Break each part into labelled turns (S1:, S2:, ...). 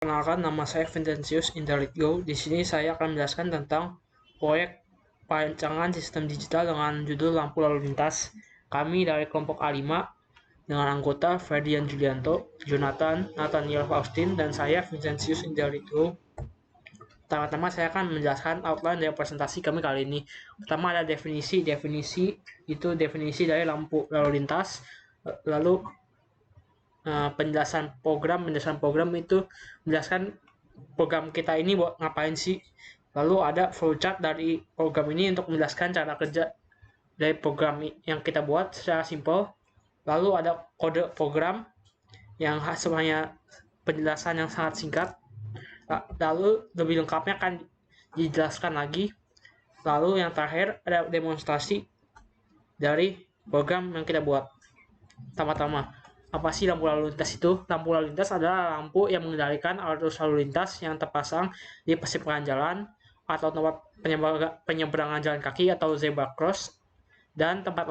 S1: Perkenalkan, nama saya Vincentius Intelliggo. Di sini saya akan menjelaskan tentang proyek perancangan sistem digital dengan judul lampu lalu lintas. Kami dari kelompok A5 dengan anggota Ferdian Julianto, Jonathan, Nathaniel Faustin, dan saya Vincentius Intelliggo. Pertama-tama saya akan menjelaskan outline dari presentasi kami kali ini. Pertama ada definisi. Definisi itu definisi dari lampu lalu lintas. Lalu penjelasan program itu menjelaskan program kita ini buat ngapain sih. Lalu ada flowchart dari program ini untuk menjelaskan cara kerja dari program yang kita buat secara simpel. Lalu ada kode program yang semuanya penjelasan yang sangat singkat. Lalu lebih lengkapnya akan dijelaskan lagi. Lalu yang terakhir ada demonstrasi dari program yang kita buat. Pertama-tama, apa sih lampu lalu lintas itu? Lampu lalu lintas adalah lampu yang mengendalikan arus lalu lintas yang terpasang di persimpangan jalan atau tempat penyeberangan jalan kaki atau zebra cross dan tempat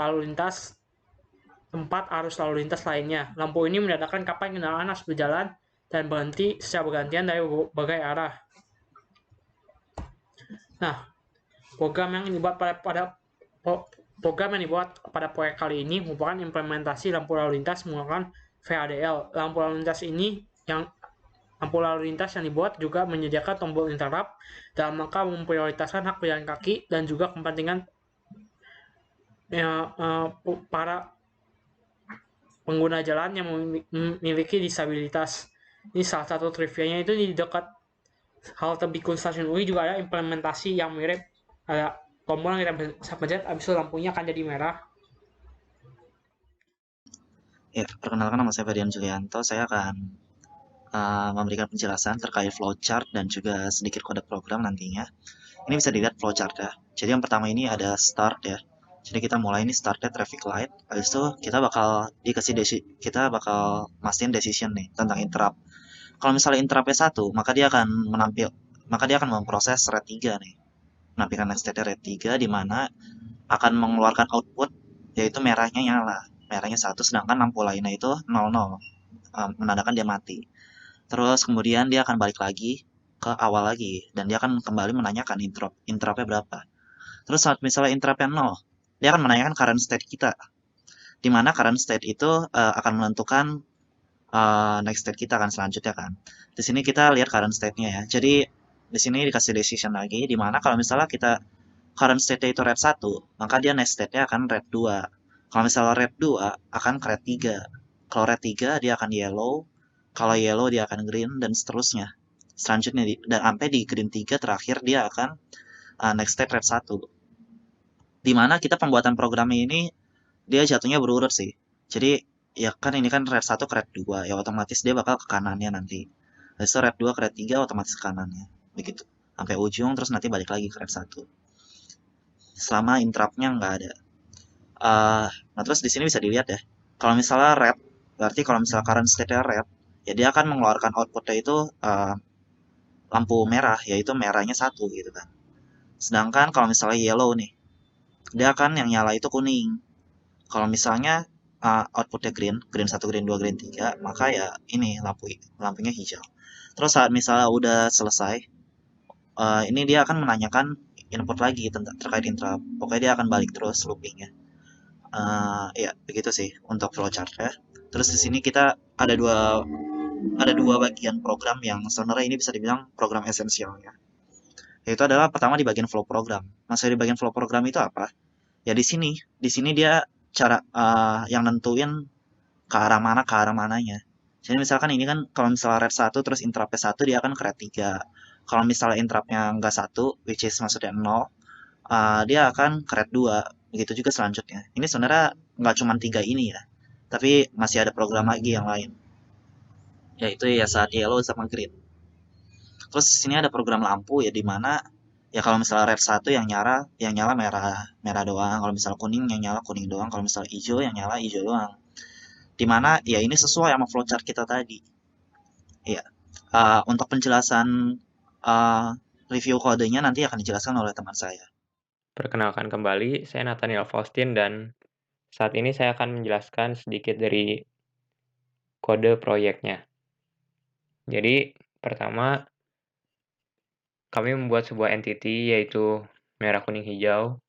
S1: arus lalu lintas lainnya. Lampu ini menandakan kapan kendaraan harus berjalan dan berhenti secara bergantian dari berbagai arah. Nah, program yang dibuat pada proyek kali ini merupakan implementasi lampu lalu lintas menggunakan VHDL. Lampu lalu lintas yang dibuat juga menyediakan tombol interrupt dalam rangka memprioritaskan hak pejalan kaki dan juga kepentingan para pengguna jalan yang memiliki disabilitas. Ini salah satu trivianya itu di dekat halte Bikun Stasiun UI juga ada implementasi yang mirip. Ada tombol yang kita bisa pencet, habis itu lampunya akan jadi merah.
S2: Ya, perkenalkan nama saya Ferdian Julianto. Saya akan memberikan penjelasan terkait flowchart dan juga sedikit kode program nantinya. Ini bisa dilihat flowchart ya. Jadi yang pertama ini ada start ya. Jadi kita mulai ini startnya traffic light. Habis itu kita bakal mastiin decision nih tentang interrupt. Kalau misalnya interruptnya 1, maka dia akan memproses red 3 nih. Menampilkan next state red 3 di mana akan mengeluarkan output yaitu merahnya nyala. Merahnya 1 sedangkan lampu lainnya itu 00. Menandakan dia mati. Terus kemudian dia akan balik lagi ke awal lagi dan dia akan kembali menanyakan interruptnya berapa. Terus saat misalnya interruptnya 0, dia akan menanyakan current state kita. Di mana current state itu akan menentukan next state kita kan selanjutnya kan. Di sini kita lihat current state-nya ya. Jadi di sini dikasih decision lagi di mana kalau misalnya kita current state-nya itu red 1, maka dia next state-nya akan red 2. Kalau misalnya red 2 akan ke red 3. Kalau red 3 dia akan yellow, kalau yellow dia akan green dan seterusnya. Selanjutnya dan sampai di green 3 terakhir dia akan next state red 1. Dimana kita pembuatan programnya ini dia jatuhnya berurut sih. Jadi ya kan ini kan red 1 ke red 2 ya otomatis dia bakal ke kanannya nanti. Habis itu red 2 ke red 3 otomatis ke kanannya. Begitu. Sampai ujung terus nanti balik lagi ke red 1. Selama interruptnya nggak ada. Nah terus di sini bisa dilihat ya. Kalau misalnya red, berarti kalau misalnya current state-nya red, ya dia akan mengeluarkan outputnya itu lampu merah, yaitu merahnya 1 gitu kan. Sedangkan kalau misalnya yellow nih, dia akan yang nyala itu kuning. Kalau misalnya outputnya green, green 1, green 2, green 3, maka ya ini lampunya hijau. Terus saat misalnya udah selesai, ini dia akan menanyakan input lagi terkait interrupt. Pokoknya dia akan balik terus loopingnya. Ya begitu sih untuk flowchart ya. Terus di sini kita ada dua bagian program yang sebenarnya ini bisa dibilang program esensial ya. Yaitu adalah pertama di bagian flow program. Maksudnya di bagian flow program itu apa? Ya di sini dia cara yang nentuin ke arah mananya. Jadi misalkan ini kan kalau misalnya red 1 terus interruptnya 1 dia akan ke red 3. Kalau misalnya interruptnya enggak 1, which is maksudnya 0, dia akan ke red 2. Begitu juga selanjutnya. Ini sebenarnya nggak cuma 3 ini ya, tapi masih ada program lagi yang lain, yaitu ya saat yellow sama green. Terus di sini ada program lampu ya di mana ya kalau misalnya red 1 yang nyala merah merah doang, kalau misalnya kuning yang nyala kuning doang, kalau misalnya hijau yang nyala hijau doang. Di mana ya ini sesuai sama flowchart kita tadi. Ya, untuk penjelasan uh, review kodenya nanti akan dijelaskan oleh teman saya.
S3: Perkenalkan kembali, saya Nathaniel Faustin dan saat ini saya akan menjelaskan sedikit dari kode proyeknya. Jadi, Pertama, kami membuat sebuah entity yaitu merah, kuning, hijau.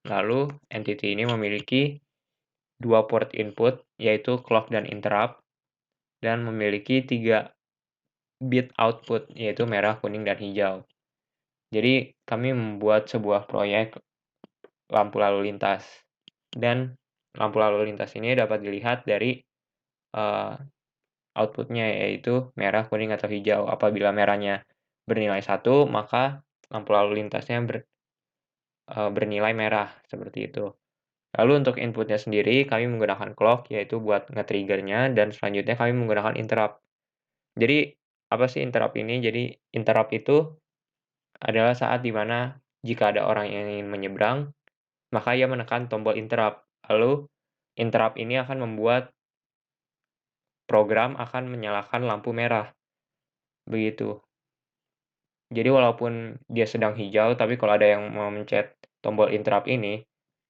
S3: Lalu entity ini memiliki 2 port input yaitu clock dan interrupt, dan memiliki 3 bit output yaitu merah, kuning, dan hijau. Jadi kami membuat sebuah proyek lampu lalu lintas, dan lampu lalu lintas ini dapat dilihat dari outputnya yaitu merah, kuning, atau hijau. Apabila merahnya bernilai 1, maka lampu lalu lintasnya bernilai merah, seperti itu. Lalu untuk inputnya sendiri, kami menggunakan clock, yaitu buat nge-trigger-nya, dan selanjutnya kami menggunakan interrupt. Jadi, apa sih interrupt ini? Jadi, interrupt itu adalah saat di mana jika ada orang yang ingin menyeberang, maka ia menekan tombol interrupt. Lalu, interrupt ini akan membuat program akan menyalakan lampu merah, begitu. Jadi walaupun dia sedang hijau, tapi kalau ada yang mau mencet tombol interrupt ini,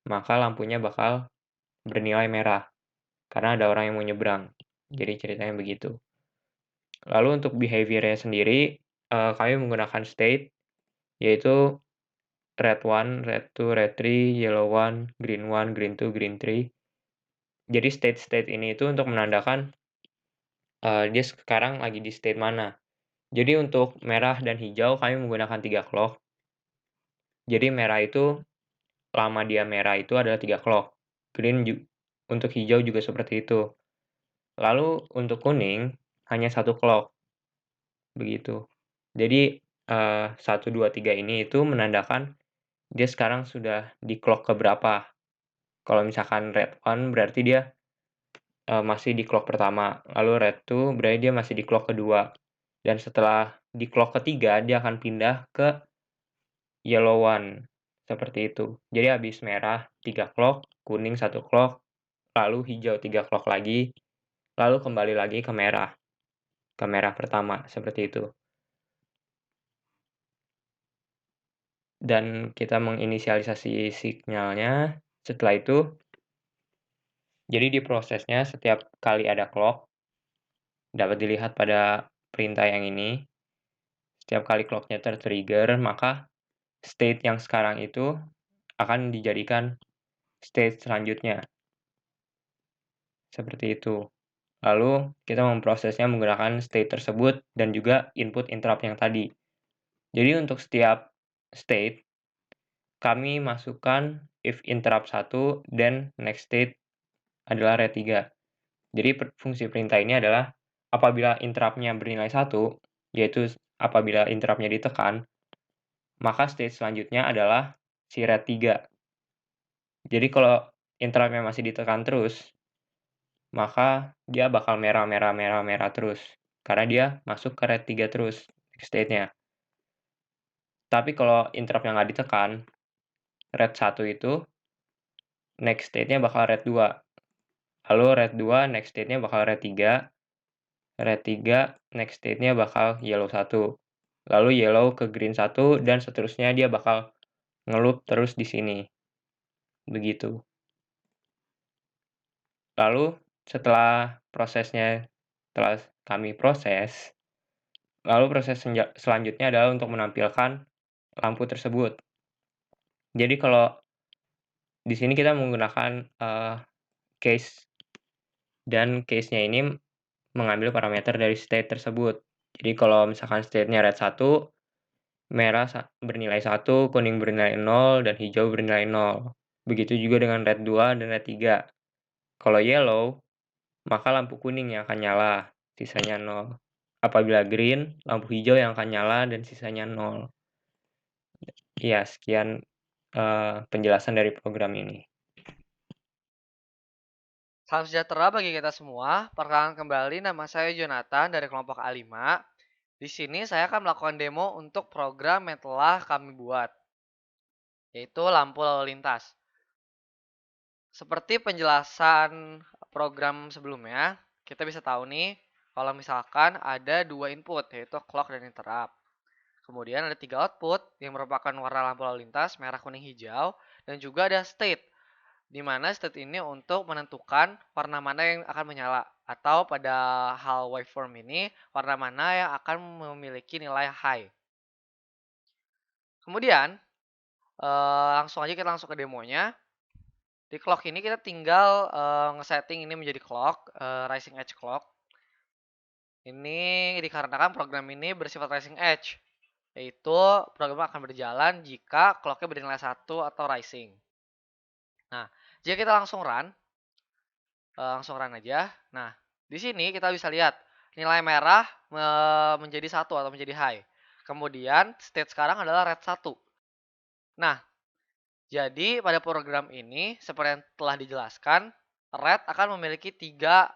S3: maka lampunya bakal bernilai merah, karena ada orang yang mau nyebrang. Jadi ceritanya begitu. Lalu untuk behavior-nya sendiri, kami menggunakan state, yaitu red 1, red 2, red 3, yellow 1, green 1, green 2, green 3. Jadi state-state ini itu untuk menandakan dia sekarang lagi di state mana. Jadi untuk merah dan hijau kami menggunakan 3 clock. Jadi merah itu, lama dia merah itu adalah 3 clock. Untuk hijau juga seperti itu. Lalu untuk kuning, hanya 1 clock, begitu. Jadi, 1, 2, 3 ini itu menandakan dia sekarang sudah di clock ke berapa. Kalau misalkan red 1 berarti dia, masih di clock pertama, lalu red 2 berarti dia masih di clock kedua, dan setelah di clock ketiga dia akan pindah ke yellow 1, seperti itu. Jadi habis merah 3 clock, kuning 1 clock, lalu hijau 3 clock lagi, lalu kembali lagi ke merah pertama, seperti itu. Dan kita menginisialisasi sinyalnya, setelah itu jadi di prosesnya setiap kali ada clock, dapat dilihat pada perintah yang ini, setiap kali clock-nya ter-trigger, maka state yang sekarang itu akan dijadikan state selanjutnya, seperti itu. Lalu kita memprosesnya menggunakan state tersebut dan juga input interrupt yang tadi. Jadi untuk setiap state, kami masukkan if interrupt 1 dan next state adalah red 3. Jadi fungsi perintah ini adalah apabila interrupt-nya bernilai 1, yaitu apabila interrupt-nya ditekan, maka state selanjutnya adalah si red 3. Jadi kalau interrupt-nya masih ditekan terus, maka dia bakal merah, merah, merah, merah terus. Karena dia masuk ke red 3 terus state-nya. Tapi kalau interrupt-nya nggak ditekan, red 1 itu next state-nya bakal red 2. Lalu red 2 next state-nya bakal red 3. Red 3 next state-nya bakal yellow 1. Lalu yellow ke green 1 dan seterusnya dia bakal nge-loop terus di sini. Begitu. Lalu setelah kami proses, lalu proses selanjutnya adalah untuk menampilkan lampu tersebut. Jadi kalau di sini kita menggunakan case, dan case-nya ini mengambil parameter dari state tersebut. Jadi kalau misalkan state-nya red 1, merah bernilai 1, kuning bernilai 0, dan hijau bernilai 0. Begitu juga dengan red 2 dan red 3. Kalau yellow, maka lampu kuning yang akan nyala, sisanya 0. Apabila green, lampu hijau yang akan nyala dan sisanya 0. Ya, sekian penjelasan dari program ini.
S4: Salam sejahtera bagi kita semua. Perkenalkan kembali, nama saya Jonathan dari kelompok A5. Di sini saya akan melakukan demo untuk program yang telah kami buat, yaitu lampu lalu lintas. Seperti penjelasan program sebelumnya, kita bisa tahu nih, kalau misalkan ada 2 input, yaitu clock dan interrupt. Kemudian ada 3 output yang merupakan warna lampu lalu lintas, merah, kuning, hijau, dan juga ada state, di mana state ini untuk menentukan warna mana yang akan menyala. atau pada hal waveform ini warna mana yang akan memiliki nilai high. Kemudian kita langsung ke demonya. Di clock ini kita tinggal ngesetting ini menjadi clock, rising edge clock. Ini dikarenakan program ini bersifat rising edge, yaitu program akan berjalan jika clocknya bernilai 1 atau rising. Nah, jika kita langsung run aja. Nah, di sini kita bisa lihat nilai merah menjadi 1 atau menjadi high. Kemudian state sekarang adalah red 1. Nah, jadi pada program ini seperti yang telah dijelaskan, red akan memiliki 3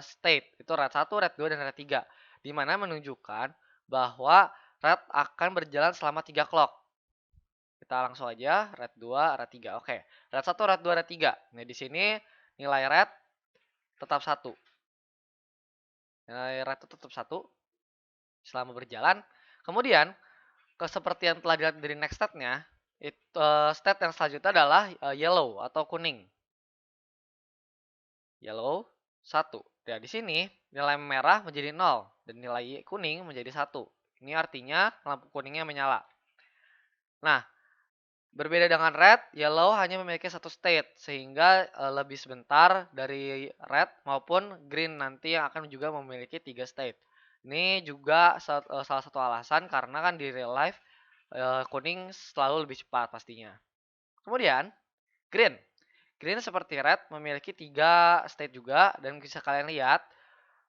S4: state, itu red 1, red 2, dan red 3, di mana menunjukkan bahwa red akan berjalan selama 3 clock. Kita langsung aja red 2, red 3. Oke, red 1, red 2, red 3. Nah, di sini nilai red tetap 1. Nilai red itu tetap 1 selama berjalan. Kemudian, seperti yang telah dilihat dari next state-nya, state yang selanjutnya adalah yellow atau kuning. Yellow 1. Ya, di sini nilai merah menjadi 0 dan nilai kuning menjadi 1. Ini artinya lampu kuningnya menyala. Nah, berbeda dengan red, yellow hanya memiliki 1 state sehingga lebih sebentar dari red maupun green nanti yang akan juga memiliki 3 state. Ini juga salah satu alasan karena kan di real life kuning selalu lebih cepat pastinya. Kemudian green. Green seperti red memiliki 3 state juga dan bisa kalian lihat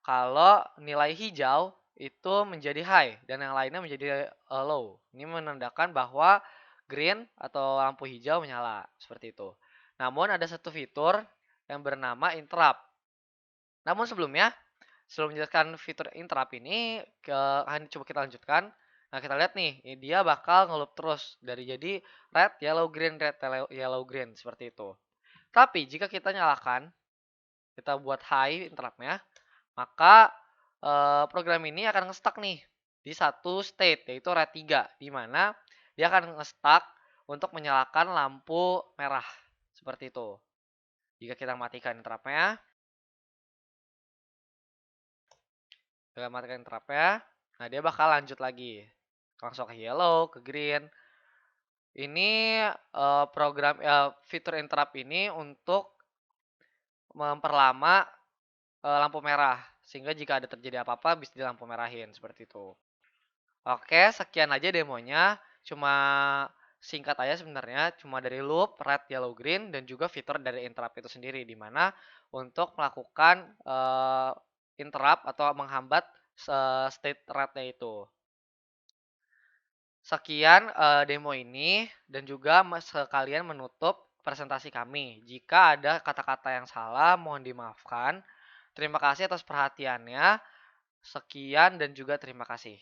S4: kalau nilai hijau itu menjadi high dan yang lainnya menjadi low. Ini menandakan bahwa green atau lampu hijau menyala seperti itu. Namun ada satu fitur yang bernama interrupt. Namun sebelum menjelaskan fitur interrupt ini, coba kita lanjutkan. Nah, kita lihat nih, dia bakal ngeloop terus dari jadi red, yellow, green, red, yellow, green seperti itu. Tapi jika kita nyalakan, kita buat high interruptnya, maka program ini akan nge-stuck nih di satu state yaitu red 3, di mana dia akan nge-stuck untuk menyalakan lampu merah seperti itu. Jika kita matikan interruptnya, nah dia bakal lanjut lagi langsung ke yellow, ke green. Ini program fitur interrupt ini untuk memperlama lampu merah sehingga jika ada terjadi apa-apa bisa di lampu merahin seperti itu. Oke, sekian aja demonya. Cuma singkat aja sebenarnya, cuma dari loop, red, yellow, green, dan juga fitur dari interrupt itu sendiri, di mana untuk melakukan interrupt atau menghambat state red-nya itu. Sekian demo ini, dan juga sekalian menutup presentasi kami. Jika ada kata-kata yang salah, mohon dimaafkan. Terima kasih atas perhatiannya. Sekian dan juga terima kasih.